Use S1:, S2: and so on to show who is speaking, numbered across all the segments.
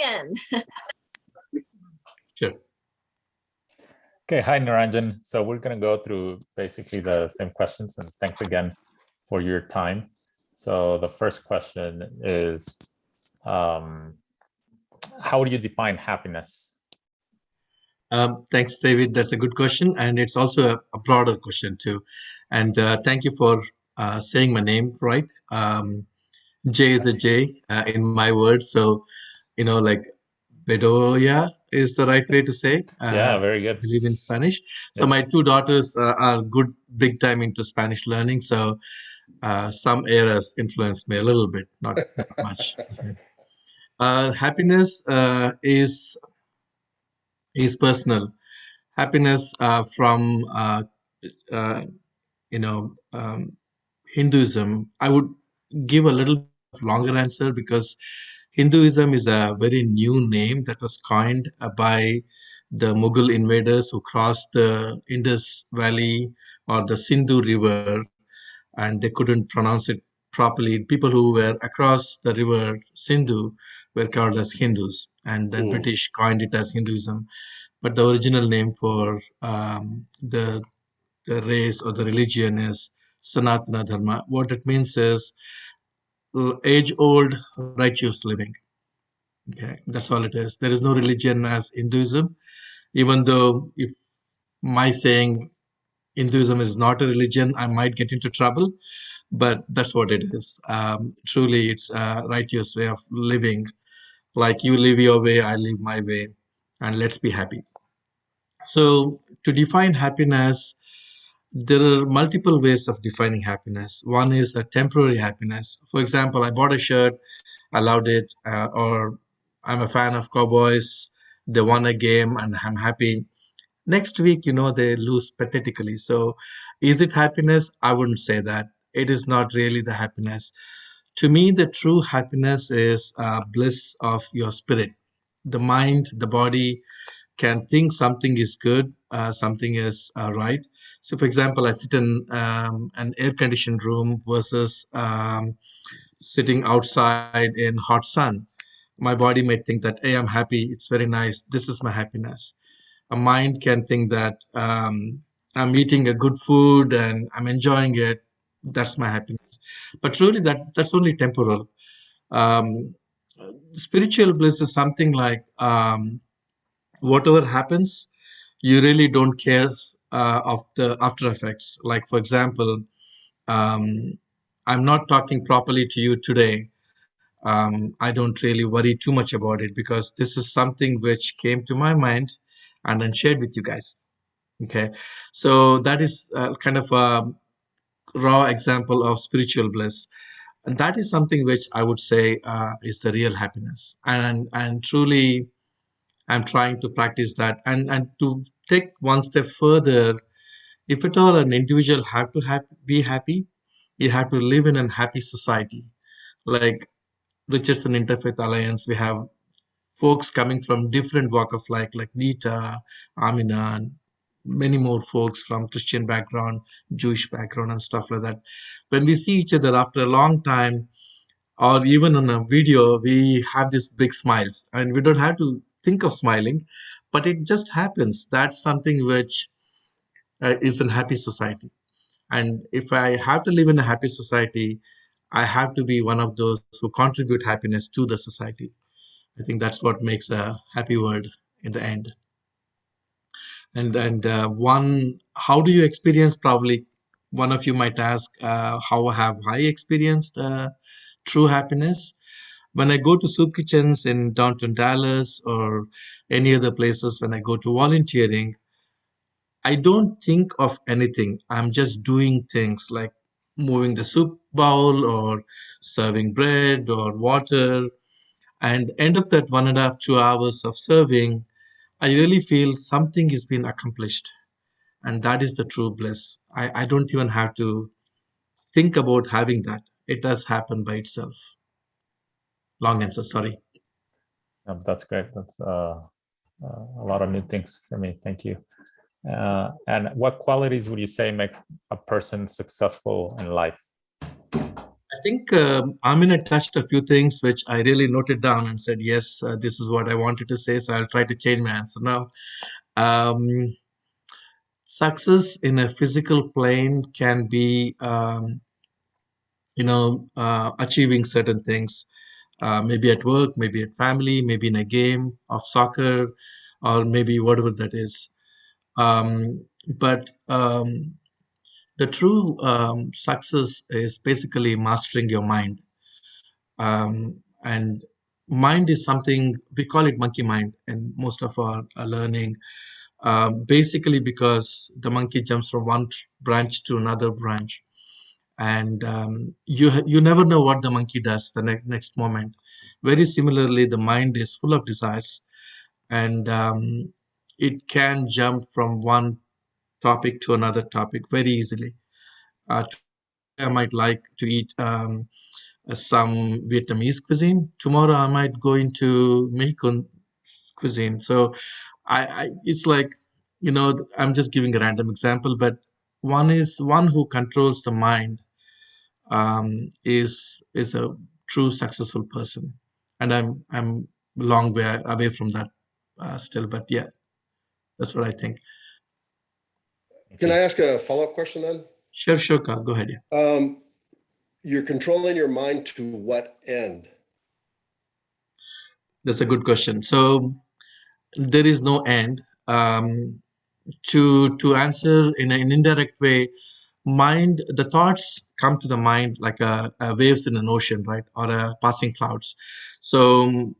S1: in.
S2: Sure.
S3: Okay, hi Niranjan. So we're going to go through basically the same questions, and thanks again for your time. So the first question is, how do you define happiness?
S2: Thanks, David. That's a good question, and it's also a broader question too. And thank you for saying my name right. J is a J in my words, so like Bedoya is the right way to say.
S3: Yeah, very good.
S2: I believe in Spanish. So
S3: Yep.
S2: my two daughters are good, big time into Spanish learning. So some errors influenced me a little bit, not much. Okay. Happiness is personal. Happiness from Hinduism. I would give a little longer answer because Hinduism is a very new name that was coined by the Mughal invaders who crossed the Indus Valley or the Sindhu River, and they couldn't pronounce it properly. People who were across the river Sindhu were called as Hindus, and then British coined it as Hinduism. But the original name for the race or the religion is Sanatana Dharma. What it means is age-old righteous living. Okay, that's all it is. There is no religion as Hinduism, even though if my saying Hinduism is not a religion, I might get into trouble, but that's what it is. Truly, it's a righteous way of living. Like you live your way, I live my way, and let's be happy. So, to define happiness, there are multiple ways of defining happiness. One is a temporary happiness. For example, I bought a shirt, I loved it, or I'm a fan of Cowboys, they won a game, and I'm happy. Next week, they lose pathetically. So, is it happiness? I wouldn't say that. It is not really the happiness. To me, the true happiness is bliss of your spirit. The mind, the body can think something is good, something is right. So, for example, I sit in an air-conditioned room versus sitting outside in hot sun. My body may think that, hey, I'm happy. It's very nice. This is my happiness. A mind can think that I'm eating a good food and I'm enjoying it. That's my happiness. But truly, that's only temporal. Um, Spiritual bliss is something like whatever happens, you really don't care of the after effects. Like, for example, um, I'm not talking properly to you today. I don't really worry too much about it because this is something which came to my mind and then shared with you guys. Okay, so that is kind of a raw example of spiritual bliss, and that is something which I would say is the real happiness. And truly, I'm trying to practice that. And to take one step further, if at all an individual have to be happy, you have to live in a happy society. Like Richardson Interfaith Alliance, we have folks coming from different walk of life, like Nita, Amina, and many more folks from Christian background, Jewish background, and stuff like that. When we see each other after a long time, or even on a video, we have these big smiles, and we don't have to think of smiling, but it just happens. That's something which is a happy society. And if I have to live in a happy society, I have to be one of those who contribute happiness to the society. I think that's what makes a happy world in the end. And one, how do you experience? Probably one of you might ask, how have I experienced true happiness? When I go to soup kitchens in downtown Dallas or any other places, when I go to volunteering, I don't think of anything. I'm just doing things like moving the soup bowl or serving bread or water. And end of that 1.5, 2 hours of serving, I really feel something has been accomplished. And that is the true bliss. I don't even have to think about having that. It does happen by itself. Long answer, sorry.
S3: That's great. That's a lot of new things for me. Thank you. And what qualities would you say make a person successful in life?
S2: I think Amina touched a few things which I really noted down and said, yes, this is what I wanted to say. So I'll try to change my answer now. Um, Success in a physical plane can be, achieving certain things, maybe at work, maybe at family, maybe in a game of soccer, or maybe whatever that is. But the true success is basically mastering your mind. And mind is something we call it monkey mind in most of our learning, basically because the monkey jumps from one branch to another branch, and you never know what the monkey does the next moment. Very similarly, the mind is full of desires, and it can jump from one topic to another topic very easily. Today I might like to eat some Vietnamese cuisine. Tomorrow I might go into Mexican cuisine. So it's like, I'm just giving a random example, but one who controls the mind is a true successful person, and I'm a long way away from that still. But yeah, that's what I think.
S1: Can I ask a follow-up question then?
S2: Sure, Carl, go ahead. Yeah.
S1: You're controlling your mind to what end?
S2: That's a good question. So there is no end. To answer in an indirect way, the thoughts come to the mind like a waves in an ocean, right, or a passing clouds. So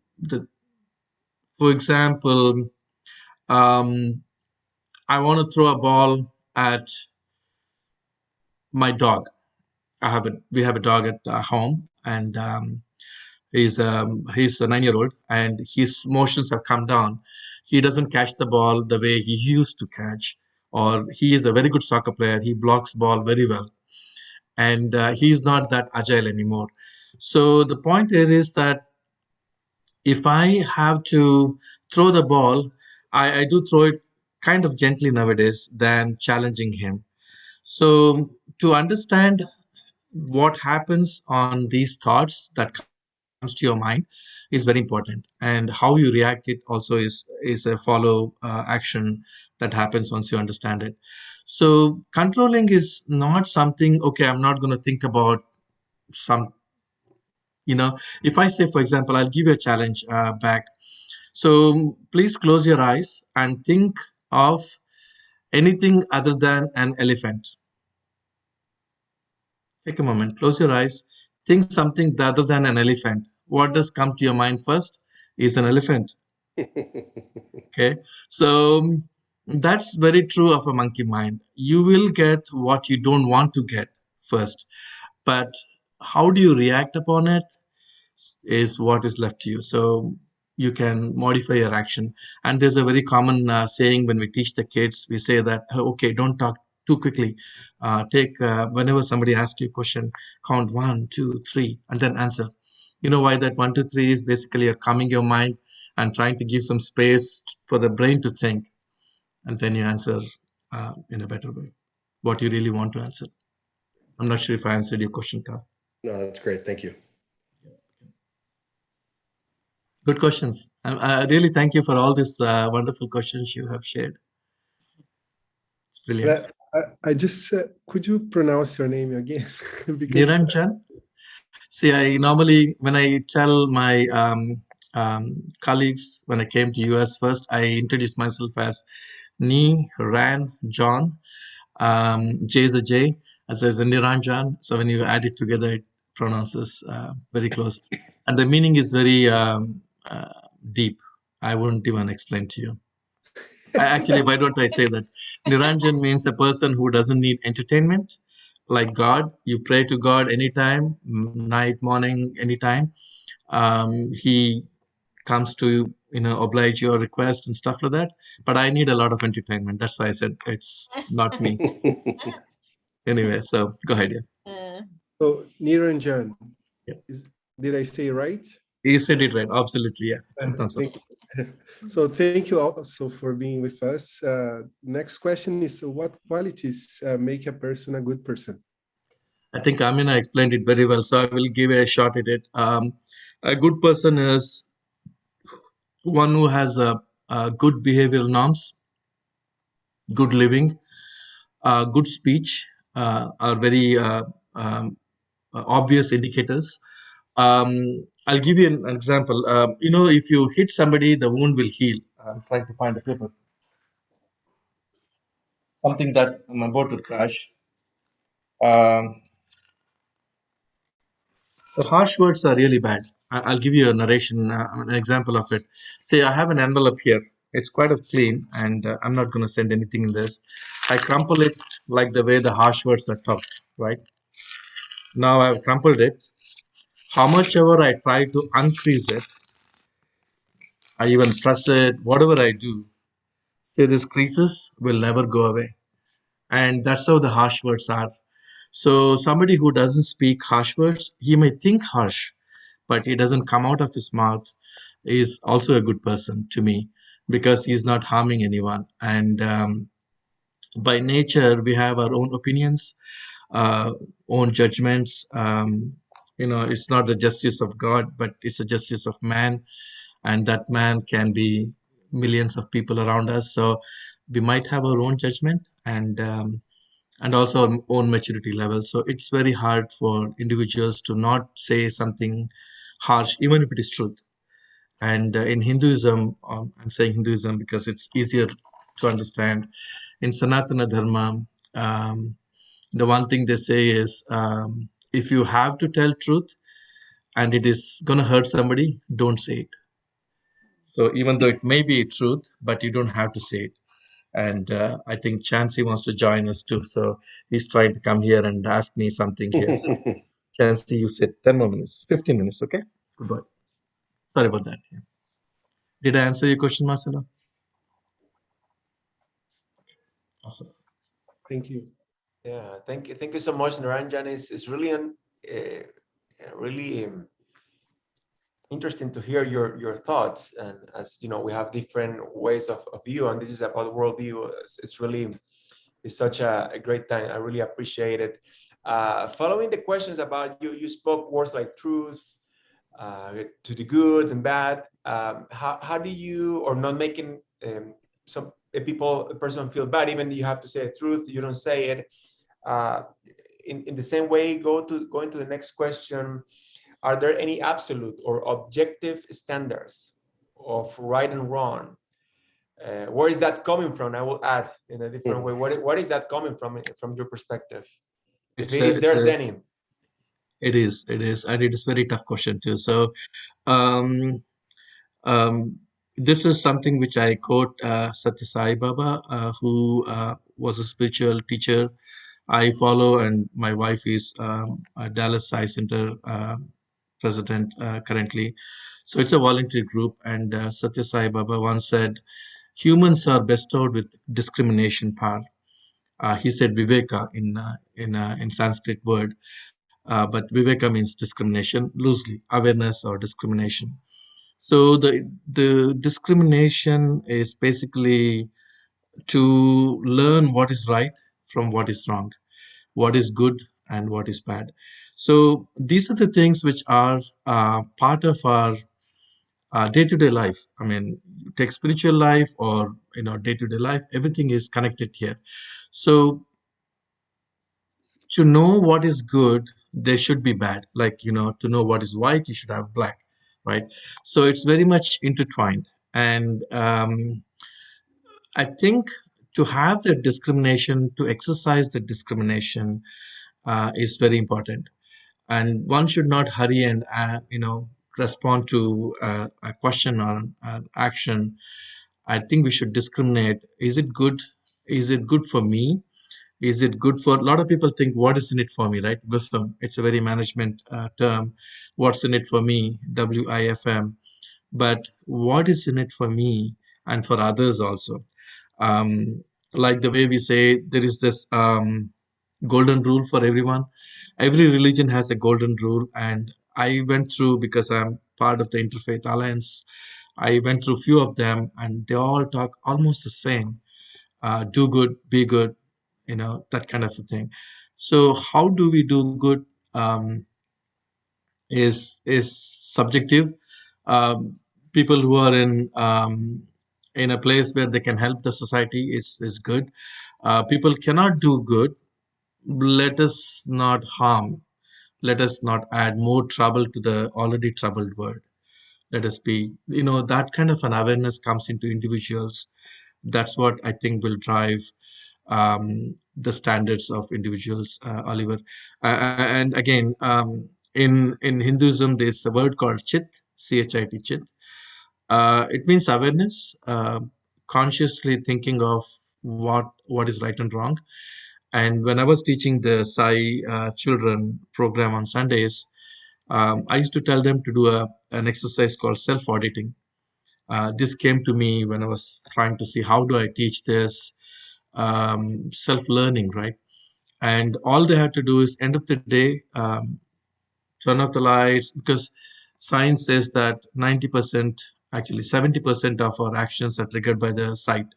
S2: for example, um, I want to throw a ball at my dog. We have a dog at home, and he's a 9-year-old, and his motions have come down. He doesn't catch the ball the way he used to catch, or he is a very good soccer player. He blocks ball very well, and he's not that agile anymore. So the point here is that if I have to throw the ball, I do throw it kind of gently nowadays than challenging him. So to understand what happens on these thoughts that comes to your mind is very important, and how you react it also is a follow action that happens once you understand it. So controlling is not something, okay, I'm not going to think about some, if I say, for example, I'll give you a challenge back. So please close your eyes and think of anything other than an elephant. Take a moment, close your eyes, think something other than an elephant. What does come to your mind first? Is an elephant. Okay, so that's very true of a monkey mind. You will get what you don't want to get first, but how do you react upon it is what is left to you. So you can modify your action. And there's a very common saying when we teach the kids, we say that, "Oh, okay, don't talk too quickly. Take Whenever somebody asks you a question, count 1, 2, 3, and then answer." You know why that 1, 2, 3 is? Basically you're calming your mind and trying to give some space for the brain to think, and then you answer in a better way what you really want to answer. I'm not sure if I answered your question, Carl.
S1: No, that's great. Thank you.
S2: Good questions. I really thank you for all these wonderful questions you have shared. It's brilliant.
S4: I just could you pronounce your name again? Because
S2: Niranjan. See, I normally, when I tell my colleagues when I came to US first, I introduce myself as Niranjan. J is a J, as a Niranjan. So when you add it together, it pronounces very close. And the meaning is very deep. I wouldn't even explain to you. Actually, why don't I say that? Niranjan means a person who doesn't need entertainment, like God. You pray to God anytime, night, morning, anytime. He comes to oblige your request and stuff like that. But I need a lot of entertainment. That's why I said it's not me. Anyway, so go ahead. Yeah.
S4: So Niranjan,
S2: Yeah.
S4: did I say right?
S2: You said it right. Absolutely. Yeah. Thumbs up.
S4: Thank you. So thank you also for being with us. Next question is, what qualities make a person a good person?
S2: I think Amina explained it very well, so I will give a shot at it. A good person is one who has a good behavioral norms, good living, good speech, are very obvious indicators. I'll give you an example. If you hit somebody, the wound will heal. I'm trying to find a paper. Something that I'm about to crash. So harsh words are really bad. I'll give you a narration, an example of it. Say I have an envelope here. It's quite of clean, and I'm not going to send anything in this. I crumple it like the way the harsh words are talked, right? Now I've crumpled it. How much ever I try to uncrease it, I even press it, whatever I do, say these creases will never go away. And that's how the harsh words are. So somebody who doesn't speak harsh words, he may think harsh, but it doesn't come out of his mouth, is also a good person to me because he's not harming anyone. And by nature, we have our own opinions, uh, own judgments. It's not the justice of God, but it's the justice of man, and that man can be millions of people around us. So we might have our own judgment and also our own maturity level. So it's very hard for individuals to not say something harsh, even if it is truth. And in Hinduism, I'm saying Hinduism because it's easier to understand. In Sanatana Dharma, the one thing they say is if you have to tell truth and it is going to hurt somebody, don't say it. So even though it may be truth, but you don't have to say it. And I think Chansey wants to join us too. So he's trying to come here and ask me something here. So, Chansey, you said 10 more minutes, 15 minutes. Okay. Goodbye. Sorry about that. Yeah. Did I answer your question, Marcelo? Awesome.
S4: Thank you.
S5: Yeah, thank you so much, Niranjan. It's really really interesting to hear your thoughts. And as you know, we have different ways of view, and this is about worldview. It's such a great time. I really appreciate it. Following the questions about you spoke words like truth, to the good and bad. How do you, or not making some a person feel bad, even you have to say the truth, you don't say it. In the same way, going to the next question, are there any absolute or objective standards of right and wrong? Where is that coming from? I will add in a different way. What is that coming from your perspective? If there's any.
S2: It is, and it is very tough question too. So, um, this is something which I quote Satya Sai Baba, who was a spiritual teacher I follow, and my wife is a Dallas Sai Center president currently. So it's a voluntary group, and Satya Sai Baba once said, "Humans are bestowed with discrimination power." He said Viveka in Sanskrit word, but Viveka means discrimination loosely, awareness or discrimination. So the discrimination is basically to learn what is right from what is wrong, what is good and what is bad. So these are the things which are part of our day-to-day life. I mean, take spiritual life or day-to-day life, everything is connected here. So to know what is good, there should be bad. Like, to know what is white, you should have black, right? So it's very much intertwined. And I think to have the discrimination, to exercise the discrimination is very important. And one should not hurry and, respond to a question or an action. I think we should discriminate. Is it good? Is it good for me? Is it good for a lot of people think what is in it for me, right? WIFM, it's a very management term. What's in it for me? WIFM. But what is in it for me and for others also? Like the way we say there is this golden rule for everyone. Every religion has a golden rule, and I went through, because I'm part of the Interfaith Alliance, I went through few of them, and they all talk almost the same. Do good, be good, that kind of a thing. So how do we do good is subjective. People who are in a place where they can help the society is good. People cannot do good. Let us not harm. Let us not add more trouble to the already troubled world. Let us be, that kind of an awareness comes into individuals. That's what I think will drive the standards of individuals, Oliver. And again, in Hinduism, there's a word called chit, chit, chit. It means awareness, consciously thinking of what is right and wrong. And when I was teaching the Sai children program on Sundays, I used to tell them to do an exercise called self-auditing. This came to me when I was trying to see how do I teach this self-learning, right? And all they had to do is end of the day, turn off the lights, because science says that 90%, actually 70% of our actions are triggered by the sight.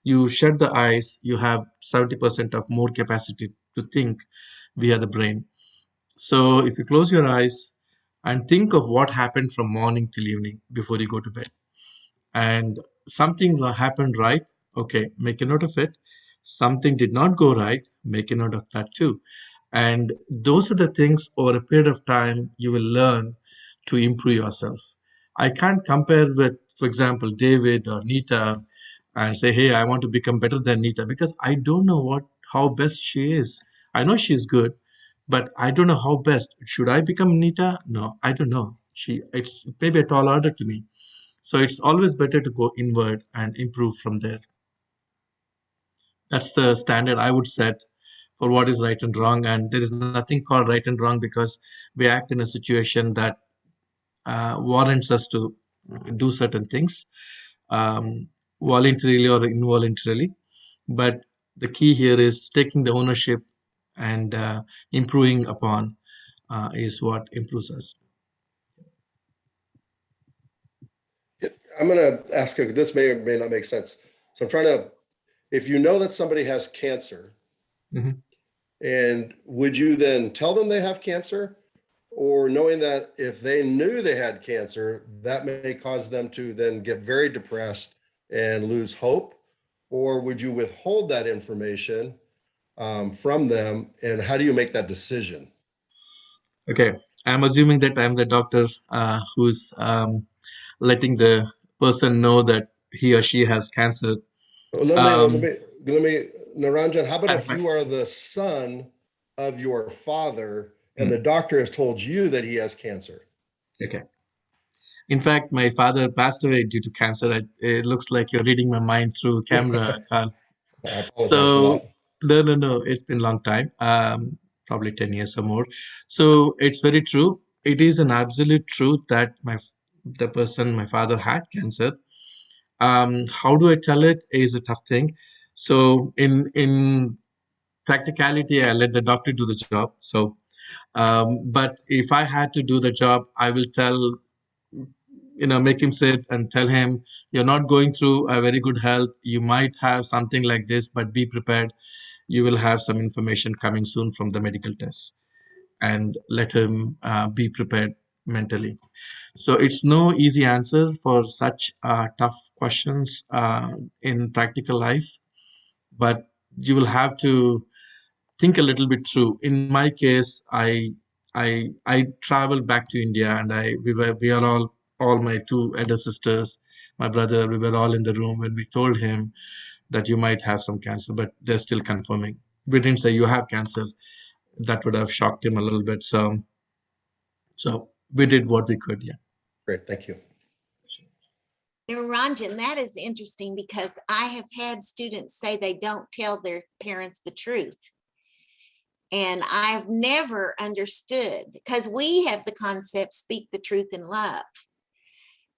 S2: You shut the eyes, you have 70% of more capacity to think via the brain. So if you close your eyes and think of what happened from morning till evening before you go to bed, and something happened right, okay, make a note of it. Something did not go right, make a note of that too. And those are the things over a period of time you will learn to improve yourself. I can't compare with, for example, David or Nita and say, hey, I want to become better than Nita, because I don't know how best she is. I know she's good, but I don't know how best. Should I become Nita? No, I don't know. It's maybe a tall order to me. So it's always better to go inward and improve from there. That's the standard I would set for what is right and wrong. And there is nothing called right and wrong, because we act in a situation that warrants us to do certain things, voluntarily or involuntarily. But the key here is taking the ownership and improving upon is what improves us.
S1: I'm going to ask you, this may or may not make sense. So I'm trying to, if you know that somebody has cancer,
S2: Mhm.
S1: and would you then tell them they have cancer? Or knowing that if they knew they had cancer, that may cause them to then get very depressed and lose hope? Or would you withhold that information from them? And how do you make that decision?
S2: Okay, I'm assuming that I'm the doctor who's letting the person know that he or she has cancer.
S1: Let me, Niranjan, how about
S2: I'm
S1: if
S2: fine.
S1: you are the son of your father and the doctor has told you that he has cancer?
S2: Okay. In fact, my father passed away due to cancer. It looks like you're reading my mind through camera, Carl.
S1: I apologize for
S2: So,
S1: that.
S2: no, it's been a long time, probably 10 years or more. So it's very true. It is an absolute truth that my father had cancer. How do I tell it is a tough thing. So in practicality, I let the doctor do the job. So, but if I had to do the job, I will tell, make him sit and tell him, you're not going through a very good health. You might have something like this, but be prepared. You will have some information coming soon from the medical tests, and let him be prepared mentally. So it's no easy answer for such tough questions in practical life, but you will have to think a little bit through. In my case, I traveled back to India, and we are all my two elder sisters, my brother, we were all in the room when we told him that you might have some cancer, but they're still confirming. We didn't say you have cancer. That would have shocked him a little bit. So we did what we could. Yeah.
S1: Great, thank you.
S6: Niranjan, that is interesting, because I have had students say they don't tell their parents the truth. And I've never understood, because we have the concept, speak the truth in love.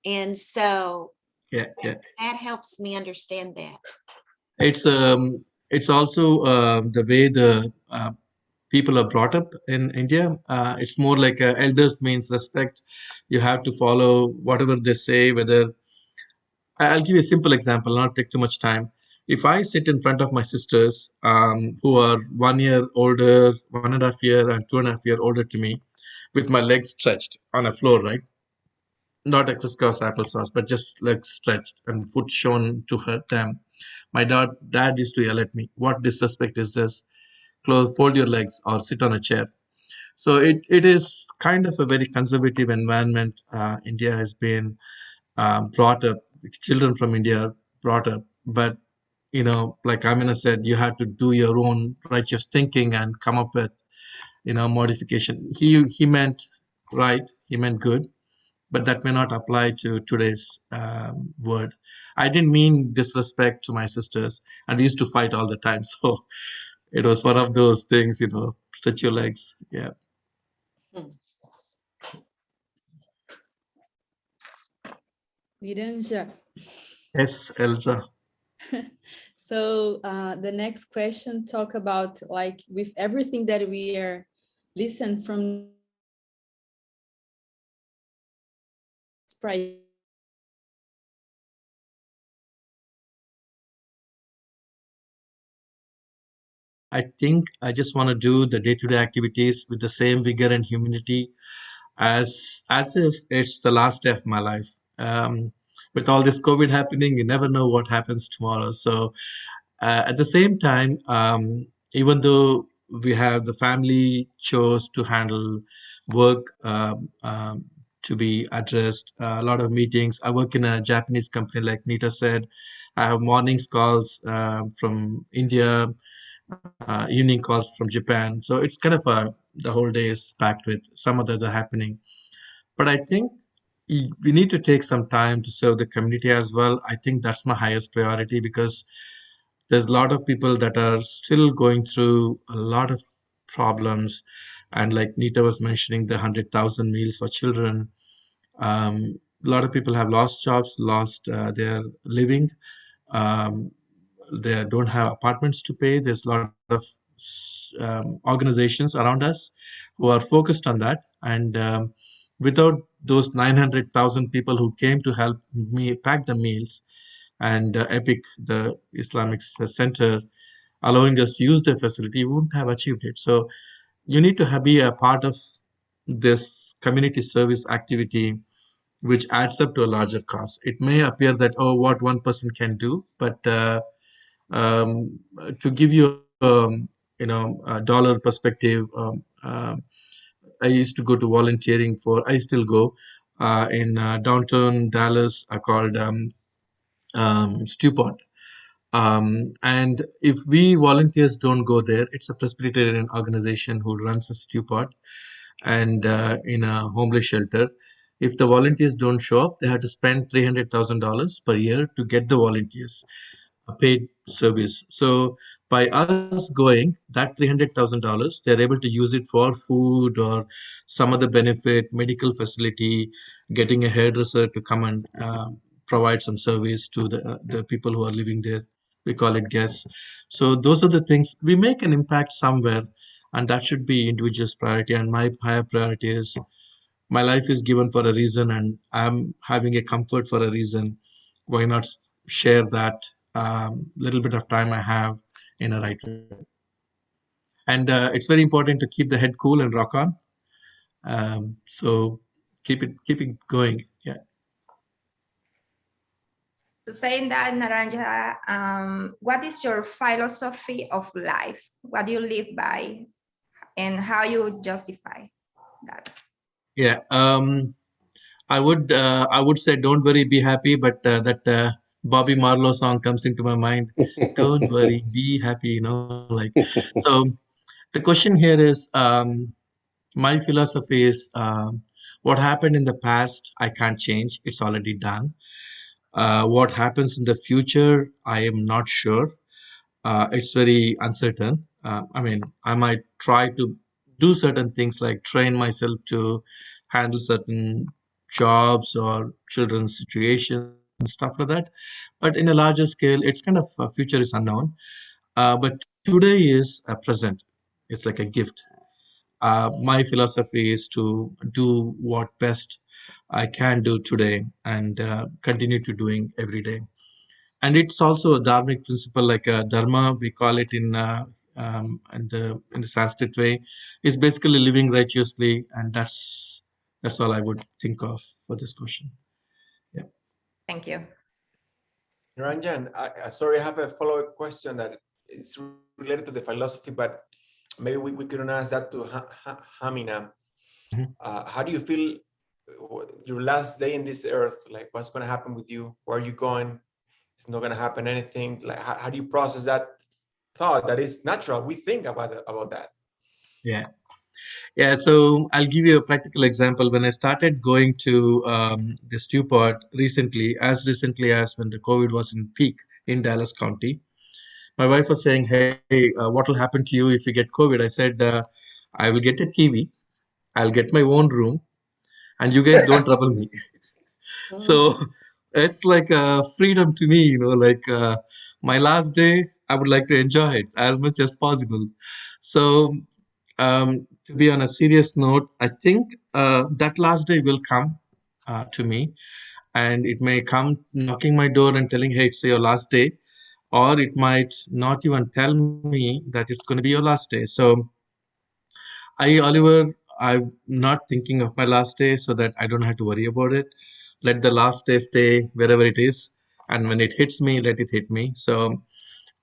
S6: And so
S2: Yeah.
S6: that helps me understand that.
S2: It's also the way the people are brought up in India. It's more like elders means respect. You have to follow whatever they say. I'll give you a simple example, not take too much time. if I sit in front of my sisters who are 1 year older, 1.5 year, and 2.5 year older to me, with my legs stretched on a floor, right? Not a crisscross applesauce, but just legs stretched and foot shown to them. My dad used to yell at me, "What disrespect is this? Fold your legs or sit on a chair." So it is kind of a very conservative environment. India has been brought up, children from India are brought up. But, like Amina said, you have to do your own righteous thinking and come up with, modification. He meant right, he meant good, but that may not apply to today's word. I didn't mean disrespect to my sisters, and we used to fight all the time. So it was one of those things, stretch your legs. Yeah.
S7: Niranja.
S2: Yes, Elsa.
S7: So the next question talk about, like, with everything that we are listen from price.
S2: I think I just want to do the day-to-day activities with the same vigor and humility as if it's the last day of my life. With all this COVID happening, you never know what happens tomorrow. So at the same time, even though we have the family chores to handle, work to be addressed, a lot of meetings. I work in a Japanese company, like Nita said. I have mornings calls from India, evening calls from Japan. So it's kind of the whole day is packed with some other happening. But I think we need to take some time to serve the community as well. I think that's my highest priority, because there's a lot of people that are still going through a lot of problems. And like Nita was mentioning, the 100,000 meals for children. A lot of people have lost jobs, lost their living. Um, they don't have apartments to pay. There's a lot of organizations around us who are focused on that. And without those 900,000 people who came to help me pack the meals, and EPIC, the Islamic Center, allowing us to use the facility, we wouldn't have achieved it. So you need to be a part of this community service activity, which adds up to a larger cause. It may appear that, oh, what one person can do, but to give you a dollar perspective, I used to go to volunteering I still go in downtown Dallas, called Stewpot. And if we volunteers don't go there, it's a Presbyterian organization who runs a Stewpot and in a homeless shelter. If the volunteers don't show up, they have to spend $300,000 per year to get the volunteers a paid service. So by us going, that $300,000, they're able to use it for food or some other benefit, medical facility, getting a hairdresser to come and provide some service to the people who are living there. We call it guests. So those are the things. We make an impact somewhere, and that should be individual's priority. And my higher priority is my life is given for a reason, and I'm having a comfort for a reason. Why not share that little bit of time I have in a right way? And it's very important to keep the head cool and rock on. So keep it going. Yeah.
S8: To saying that, Naranja, what is your philosophy of life? What do you live by, and how you justify that?
S2: Yeah. I would say, don't worry, be happy, but that Bobby Marlowe song comes into my mind. Don't worry, be happy. Like, so the question here is, my philosophy is, what happened in the past, I can't change. It's already done. What happens in the future, I am not sure. It's very uncertain. I mean, I might try to do certain things, like train myself to handle certain jobs or children's situations, stuff like that. But in a larger scale, it's kind of future is unknown. But today is a present. It's like a gift. My philosophy is to do what best I can do today, and continue to doing every day. and it's also a dharmic principle, like a dharma, we call it in the Sanskrit way, is basically living righteously, and that's all I would think of for this question. Yeah.
S8: Thank you.
S5: Niranjan, sorry, I have a follow-up question that is related to the philosophy, but maybe we couldn't ask that to Hamina. How do you feel your last day in this earth? Like, what's going to happen with you? Where are you going? It's not going to happen anything. Like, how do you process that thought that is natural? We think about that.
S2: Yeah, so I'll give you a practical example. When I started going to the stew pot recently as when the COVID was in peak in Dallas County, my wife was saying, hey, what will happen to you if you get COVID? I said, I will get a TV, I'll get my own room, and you guys don't trouble me. So it's like freedom to me, like my last day, I would like to enjoy it as much as possible. So to be on a serious note, I think that last day will come to me, and it may come knocking my door and telling, hey, it's your last day, or it might not even tell me that it's going to be your last day. So Oliver, I'm not thinking of my last day so that I don't have to worry about it. Let the last day stay wherever it is, and when it hits me, let it hit me. So,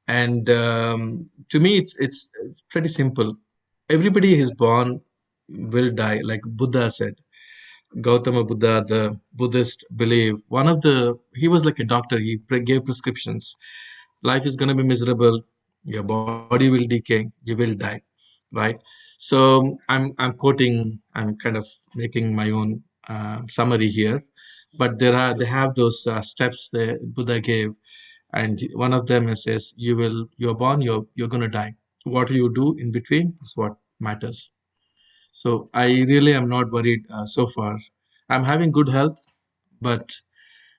S2: and to me, it's pretty simple. Everybody is born will die, like Buddha said. Gautama Buddha, the Buddhist, believe he was like a doctor. He gave prescriptions. Life is going to be miserable. Your body will decay. You will die, right? So I'm quoting. I'm kind of making my own summary here, but they have those steps that Buddha gave, and one of them says you're born, you're going to die. What you do in between is what matters. So I really am not worried so far. I'm having good health, but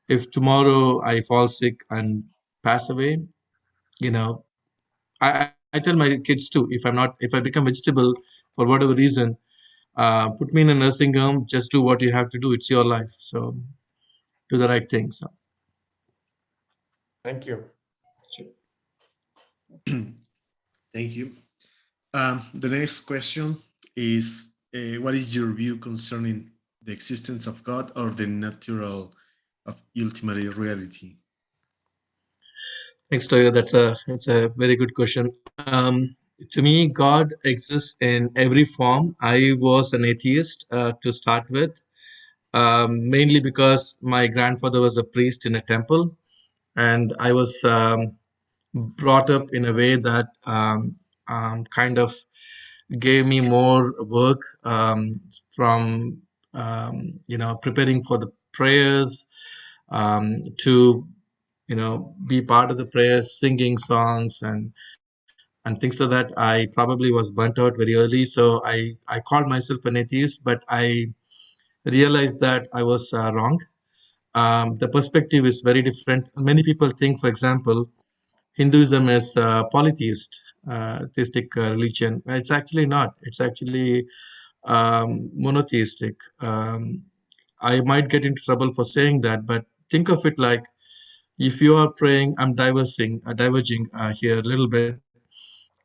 S2: if tomorrow I fall sick and pass away, you know, I tell my kids too, if I become vegetable for whatever reason, put me in a nursing home, just do what you have to do. It's your life. So do the right thing. So
S5: Thank you.
S9: Thank you. The next question is, what is your view concerning the existence of God or the natural of ultimate reality?
S2: thanks, Toyo. That's a very good question. To me, God exists in every form. I was an atheist to start with, mainly because my grandfather was a priest in a temple, and I was brought up in a way that kind of gave me more work from preparing for the prayers, to be part of the prayers, singing songs and things like that. I probably was burnt out very early, so I called myself an atheist, but I realized that I was wrong. The perspective is very different. Many people think, for example, Hinduism is polytheist, theistic religion. It's actually not. It's actually monotheistic. I might get into trouble for saying that, but think of it like, if you are praying, I'm diverging here a little bit.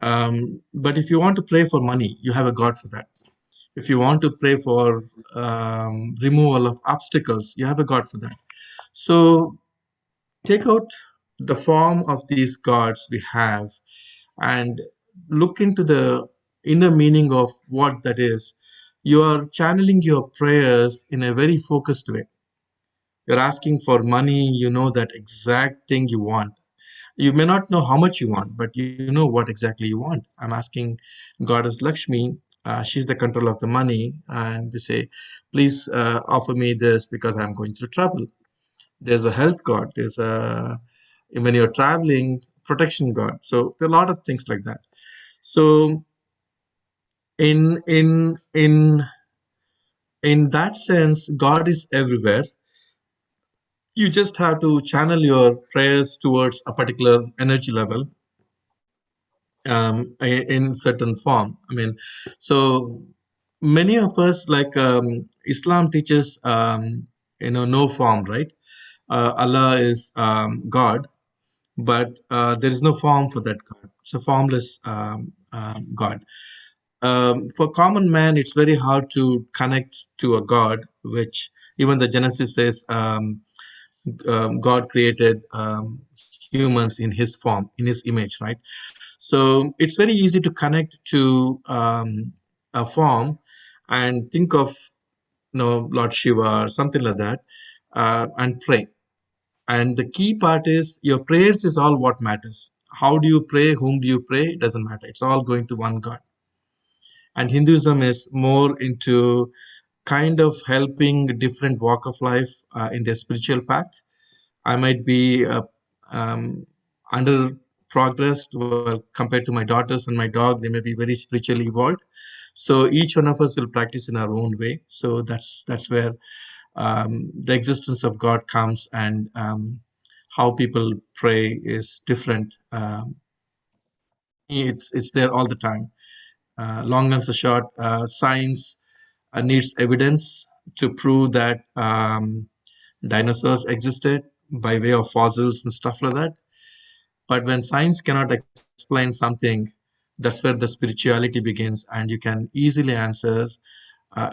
S2: But if you want to pray for money, you have a God for that. If you want to pray for removal of obstacles, you have a God for that. So take out the form of these gods we have and look into the inner meaning of what that is. You are channeling your prayers in a very focused way. You're asking for money, you know that exact thing you want. You may not know how much you want, but you know what exactly you want. I'm asking Goddess Lakshmi, she's the control of the money, and we say, please offer me this because I'm going through trouble. There's a health god, when you're traveling, protection god. So there are a lot of things like that. So in that sense, God is everywhere. You just have to channel your prayers towards a particular energy level, in certain form. I mean, so many of us, like Islam teaches, no form, right? Allah is God. but there is no form for that God. It's a formless God. For common man, it's very hard to connect to a God, which even the Genesis says God created humans in his form, in his image, right? So it's very easy to connect to a form and think of Lord Shiva or something like that, and pray. And the key part is your prayers is all what matters. How do you pray? Whom do you pray? It doesn't matter. It's all going to one God. And Hinduism is more into kind of helping different walk of life in their spiritual path. I might be under progressed compared to my daughters and my dog. They may be very spiritually evolved. So each one of us will practice in our own way. So that's where the existence of God comes, and how people pray is different. It's there all the time. Long and short, science needs evidence to prove that dinosaurs existed by way of fossils and stuff like that. But when science cannot explain something, that's where the spirituality begins, and you can easily answer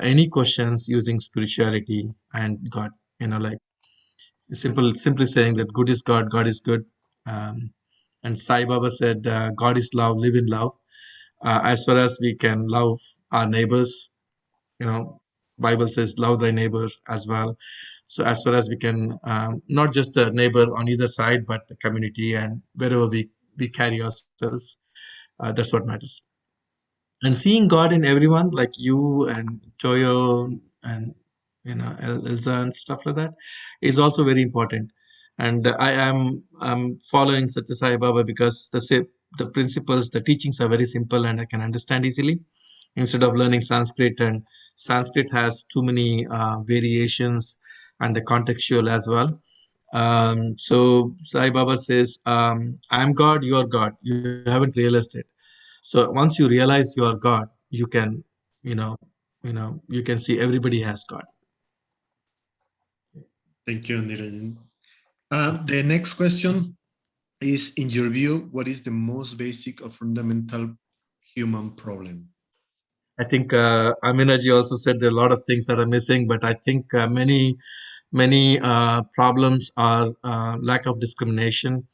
S2: any questions using spirituality and God. Like simply saying that good is God, God is good. And Sai Baba said, God is love, live in love. As far as we can love our neighbors, Bible says love thy neighbor as well. So as far as we can, not just the neighbor on either side, but the community and wherever we carry ourselves, that's what matters. And seeing God in everyone, like you and Toyo and Elsa and stuff like that, is also very important. And I'm following Satya Sai Baba because the principles, the teachings are very simple and I can understand easily. Instead of learning Sanskrit, and Sanskrit has too many variations and the contextual as well. So Sai Baba says, I'm God, you are God. You haven't realized it. So once you realize you are God, you can, you can see everybody has God.
S9: Thank you, Niranjan. The next question is, in your view, what is the most basic or fundamental human problem?
S2: I think Aminaji also said there are a lot of things that are missing, but I think many problems are lack of discrimination.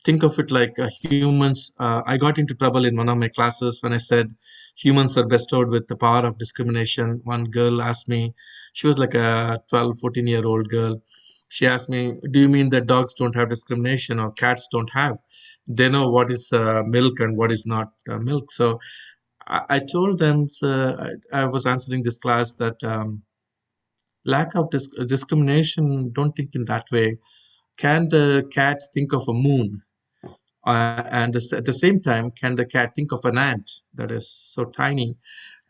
S2: Think of it like humans. I got into trouble in one of my classes when I said humans are bestowed with the power of discrimination. One girl asked me, she was like a 12, 14-year-old girl. She asked me, do you mean that dogs don't have discrimination or cats don't have? They know what is milk and what is not milk. So I told them, I was answering this class that lack of discrimination, don't think in that way. Can the cat think of a moon? And at the same time, can the cat think of an ant that is so tiny?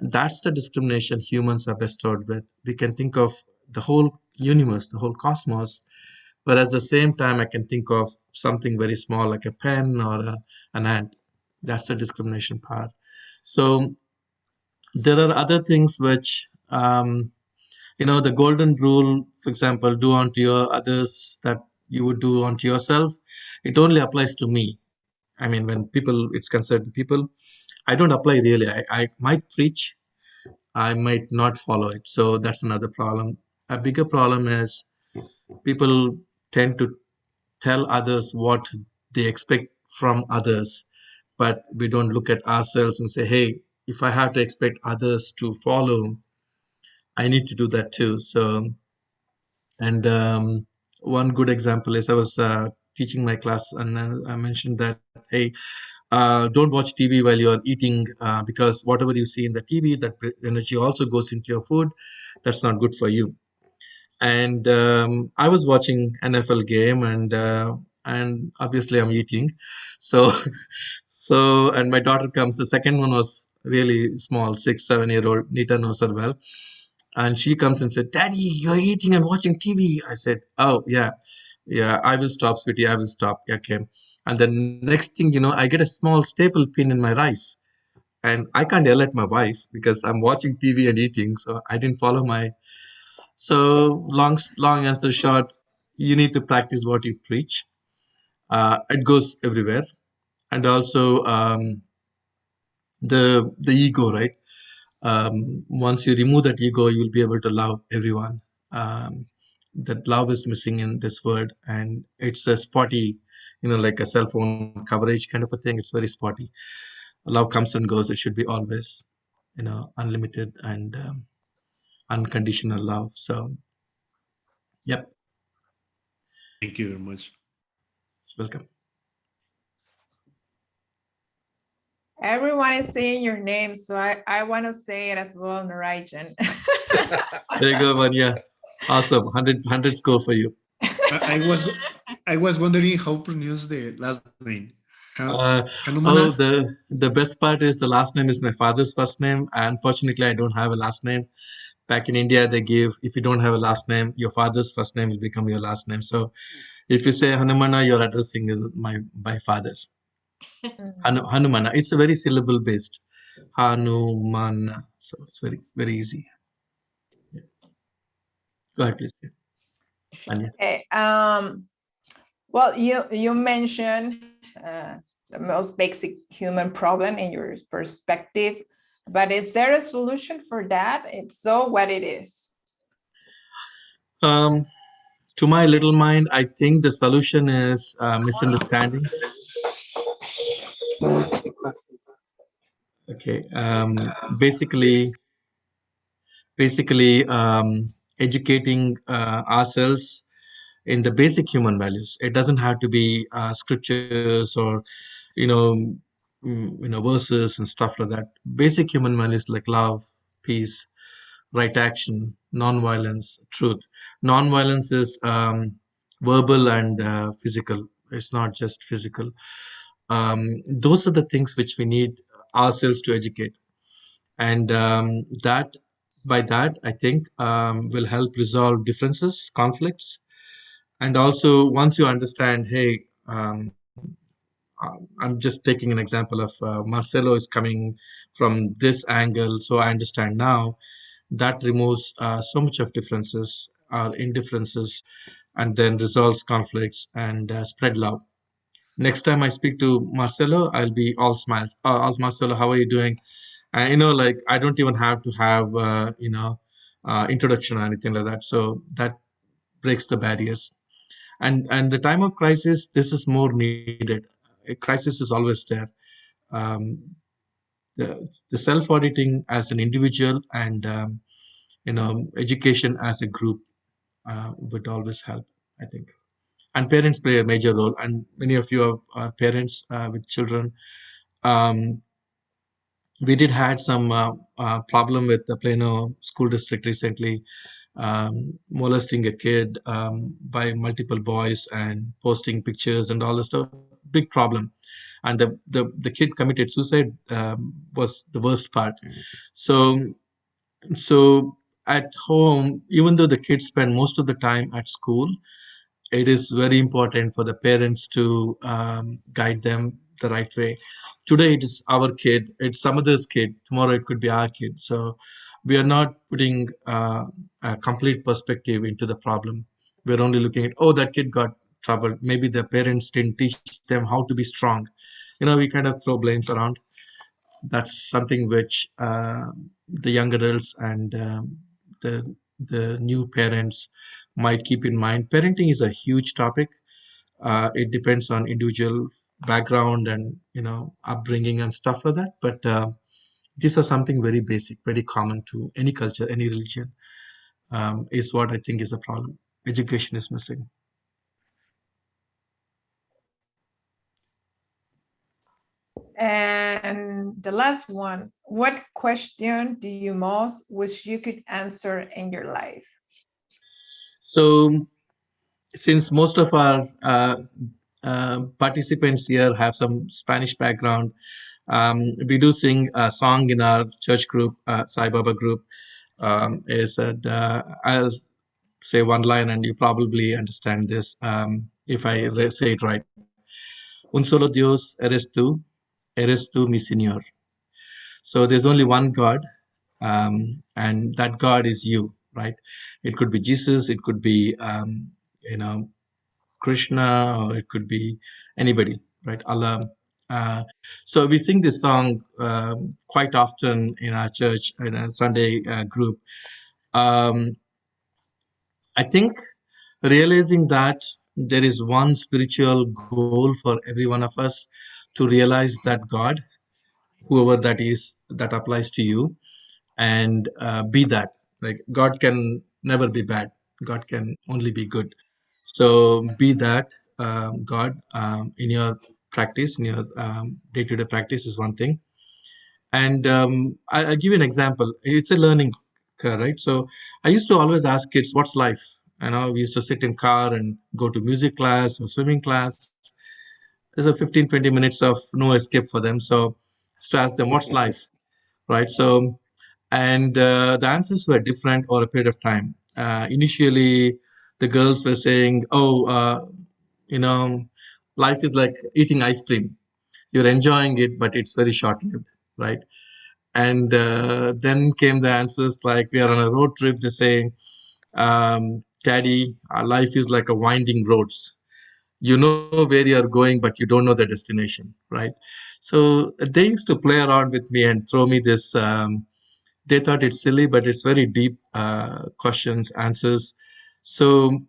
S2: That's the discrimination humans are bestowed with. We can think of the whole universe, the whole cosmos, but at the same time, I can think of something very small like a pen or an ant. That's the discrimination part. So there are other things which, the golden rule, for example, do unto your others that you would do unto yourself. It only applies to me. I mean, when people, it's concerned people, I don't apply really. I might preach, I might not follow it. So that's another problem. A bigger problem is people tend to tell others what they expect from others, but we don't look at ourselves and say, hey, if I have to expect others to follow, I need to do that too. So, and one good example is I was teaching my class, and I mentioned that, hey, don't watch TV while you're eating, because whatever you see in the TV, that energy also goes into your food. That's not good for you. And I was watching NFL game, and obviously I'm eating. So and my daughter comes. The second one was really small, 6, 7-year-old. Nita knows her well. And she comes and said, Daddy, you're eating and watching TV. I said, oh, yeah, I will stop, sweetie. I will stop. Okay. And the next thing, I get a small staple pin in my rice. And I can't yell at my wife because I'm watching TV and eating. So I didn't follow my. So long answer short, you need to practice what you preach. It goes everywhere. And also the ego, right? Once you remove that ego, you'll be able to love everyone. That love is missing in this word, and it's a spotty, like a cell phone coverage kind of a thing. It's very spotty. Love comes and goes. It should be always, unlimited and unconditional love. So, yep,
S9: Thank you very much.
S2: welcome.
S10: Everyone is saying your name, so I want to say it as well, Niranjan.
S2: There you go, Vanya. Awesome. 100 score for you.
S9: I was wondering how to pronounce the last name.
S2: Oh,
S9: Hanumana?
S2: the best part is the last name is my father's first name. Unfortunately, I don't have a last name. Back in India, they give, if you don't have a last name, your father's first name will become your last name. So if you say Hanumana, you're addressing my father. Hanumana. It's a very syllable based. Hanumana. So it's very, very easy. Yeah. Go ahead, please. Anya.
S10: Okay. Well, you mentioned the most basic human problem in your perspective, but is there a solution for that? If so, what it is?
S2: To my little mind, I think the solution is misunderstanding. Okay. Basically, educating ourselves in the basic human values. It doesn't have to be scriptures or verses and stuff like that. Basic human values like love, peace, right action, non-violence, truth. Non-violence is verbal and physical. It's not just physical. Those are the things which we need ourselves to educate, and that by that I think will help resolve differences, conflicts. And also, once you understand, hey, I'm just taking an example of Marcelo is coming from this angle, so I understand now. That removes so much of differences or indifferences, and then resolves conflicts and spread love. Next time I speak to Marcelo, I'll be all smiles. Marcelo, how are you doing? And like I don't even have to have introduction or anything like that. So that breaks the barriers. And the time of crisis, this is more needed. A crisis is always there. Um, the self auditing as an individual and education as a group would always help, I think. And parents play a major role. And many of you are parents with children. We did had some problem with the Plano school district recently, molesting a kid by multiple boys and posting pictures and all this stuff. Big problem. And the kid committed suicide was the worst part. So at home, even though the kids spend most of the time at school, it is very important for the parents to guide them the right way. Today it is our kid, it's some other's kid. Tomorrow it could be our kid. So we are not putting a complete perspective into the problem. We're only looking at, oh, that kid got troubled. Maybe the parents didn't teach them how to be strong. We kind of throw blames around. That's something which the young adults and the new parents might keep in mind. Parenting is a huge topic. It depends on individual background and upbringing and stuff like that. But these are something very basic, very common to any culture, any religion. Is what I think is a problem. Education is missing.
S10: And the last one, what question do you most wish you could answer in your life?
S2: So, since most of our participants here have some Spanish background, we do sing a song in our church group, Sai Baba group. Is that I'll say one line and you probably understand this if I say it right. Un solo Dios eres tú mi Señor. So there's only one God, and that God is you, right? It could be Jesus, it could be Krishna, or it could be anybody, right? Allah. So we sing this song quite often in our church, in a Sunday group. I think realizing that there is one spiritual goal for every one of us, to realize that God, whoever that is, that applies to you, and be that. Like, God can never be bad. God can only be good. So be that God in your practice, in your day-to-day practice is one thing. And I'll give you an example. It's a learning curve, right? So I used to always ask kids, what's life? You know, we used to sit in car and go to music class or swimming class. There's a 15-20 minutes of no escape for them. So just to ask them, what's life? Right? So, and the answers were different over a period of time. Initially, the girls were saying, you know, life is like eating ice cream. You're enjoying it, but it's very short-lived, right? And then came the answers like, we are on a road trip. They say, Daddy, our life is like a winding roads. You know where you're going, but you don't know the destination, right? So they used to play around with me and throw me this. They thought it's silly, but it's very deep questions, answers. So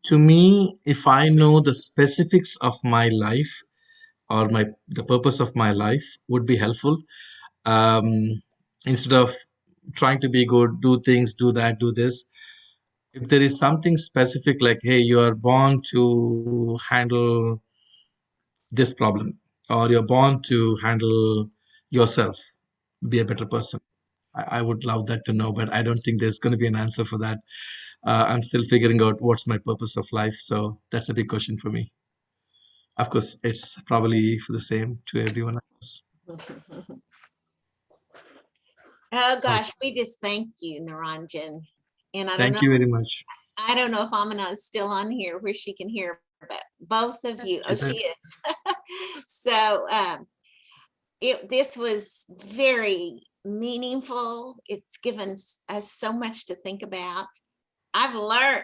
S2: to me, if I know the specifics of my life, or the purpose of my life, would be helpful. Instead of trying to be good, do things, do that, do this. If there is something specific, like, hey, you are born to handle this problem, or you're born to handle yourself, be a better person. I would love that to know, but I don't think there's going to be an answer for that. I'm still figuring out what's my purpose of life. So that's a big question for me. Of course, it's probably for the same to every one of us.
S6: Oh gosh, we just thank you, Niranjan. And
S2: Thank you very much.
S6: I don't know if Amina is still on here where she can hear, but both of you, oh, she is. So this was very meaningful. It's given us so much to think about. I've learned,